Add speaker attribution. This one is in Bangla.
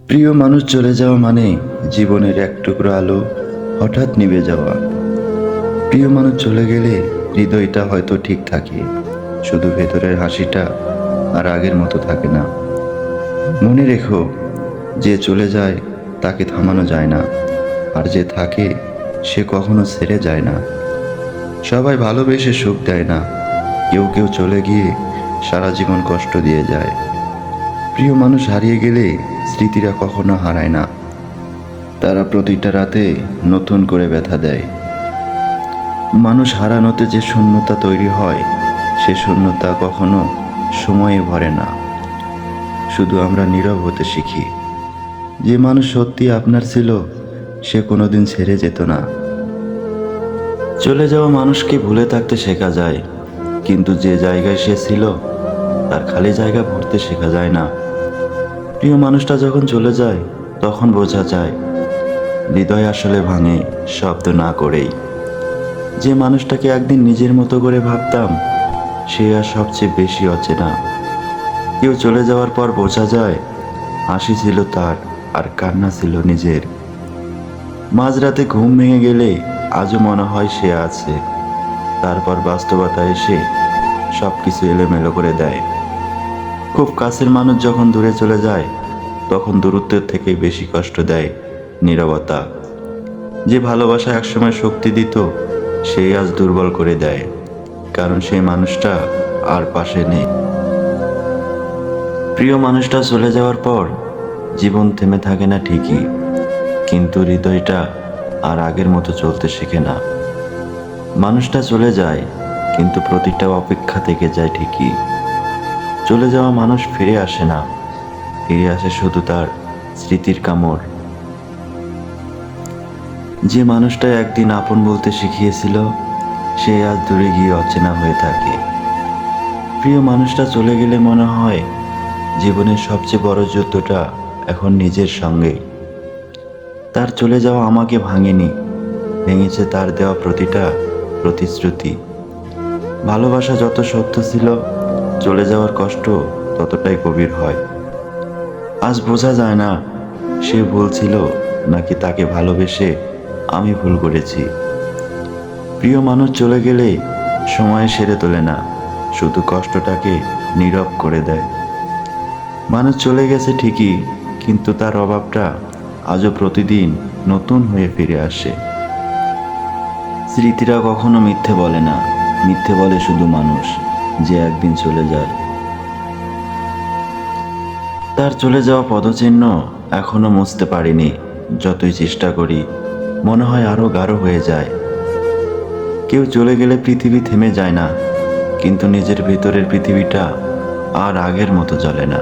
Speaker 1: প্রিয় মানুষ চলে যাওয়া মানে জীবনের এক টুকরো আলো হঠাৎ নিভে যাওয়া। প্রিয় মানুষ চলে গেলে হৃদয়টা হয়তো ঠিক থাকে, শুধু ভেতরের হাসিটা আর আগের মতো থাকে না। মনে রেখো, যে চলে যায় তাকে থামানো যায় না, আর যে থাকে সে কখনো ছেড়ে যায় না। সবাই ভালোবেসে সুখ দেয় না, কেউ কেউ চলে গিয়ে সারা জীবন কষ্ট দিয়ে যায়। প্রিয় মানুষ হারিয়ে গেলে স্মৃতিরা কখনো হারায় না, তারা প্রতিটা রাতে নতুন করে ব্যথা দেয়। মানুষ হারানোতে যে শূন্যতা তৈরি হয়, সে শূন্যতা কখনো সময়ে ভরে না, শুধু আমরা নীরব হতে শিখি। যে মানুষ সত্যি আপনার ছিল, সে কোনোদিন ছেড়ে যেত না। চলে যাওয়া মানুষকে ভুলে থাকতে শেখা যায়, কিন্তু যে জায়গায় সে ছিল তার খালি জায়গা ভরতে শেখা যায় না। প্রিয় মানুষটা যখন চলে যায় তখন বোঝা যায় হৃদয় আসলে ভাঙে শব্দ না করেই। যে মানুষটাকে একদিন নিজের মতো করে ভাবতাম, সে আর সবচেয়ে বেশি অচেনা। কেউ চলে যাওয়ার পর বোঝা যায় হাসি ছিল তার আর কান্না ছিল নিজের। মাঝরাতে ঘুম ভেঙে গেলে আজও মনে হয় সে আছে, তারপর বাস্তবতা এসে সব কিছু এলোমেলো করে দেয়। খুব কাছের মানুষ যখন দূরে চলে যায়, তখন দূরত্বের থেকে বেশি কষ্ট দেয় নীরবতা। যে ভালোবাসা একসময় শক্তি দিত, সেই আজ দুর্বল করে দেয়, কারণ সেই মানুষটা আর পাশে নেই। প্রিয় মানুষটা চলে যাওয়ার পর জীবন থেমে থাকে না ঠিকই, কিন্তু হৃদয়টা আর আগের মতো চলতে শেখে না। মানুষটা চলে যায়, কিন্তু প্রতিটা অপেক্ষা থেকে যায় ঠিকই। চলে যাওয়া মানুষ ফিরে আসে না, ফিরে আসে শুধু তার স্মৃতির কামড়। যে মানুষটা একদিন আপন বলতে শিখিয়েছিল, সে আজ দূরে গিয়ে অচেনা হয়ে থাকে। প্রিয় মানুষটা চলে গেলে মনে হয় জীবনের সবচেয়ে বড় যুদ্ধটা এখন নিজের সঙ্গে। তার চলে যাওয়া আমাকে ভাঙেনি, ভেঙেছে তার দেওয়া প্রতিটা প্রতিশ্রুতি। ভালোবাসা যত সত্য ছিল, চলে যাওয়ার কষ্ট ততটাই গভীর হয়। আজ বোঝা যায় না সে ভুল ছিল নাকি তাকে ভালোবেসে আমি ভুল করেছি। প্রিয় মানুষ চলে গেলে সময় সেরে তোলে না, শুধু কষ্টটাকে নীরব করে দেয়। মানুষ চলে গেছে ঠিকই, কিন্তু তার অভাবটা আজও প্রতিদিন নতুন হয়ে ফিরে আসে। স্মৃতিরা কখনো মিথ্যে বলে না, মিথ্যে বলে শুধু মানুষ যে একদিন চলে যায়। তার চলে যাওয়া পদচিহ্ন এখনো মুছতে পারিনি, যতই চেষ্টা করি মনে হয় আরো গাঢ় হয়ে যায়। কেউ চলে গেলে পৃথিবী থেমে যায় না, কিন্তু নিজের ভেতরের পৃথিবীটা আর আগের মতো জ্বলে না।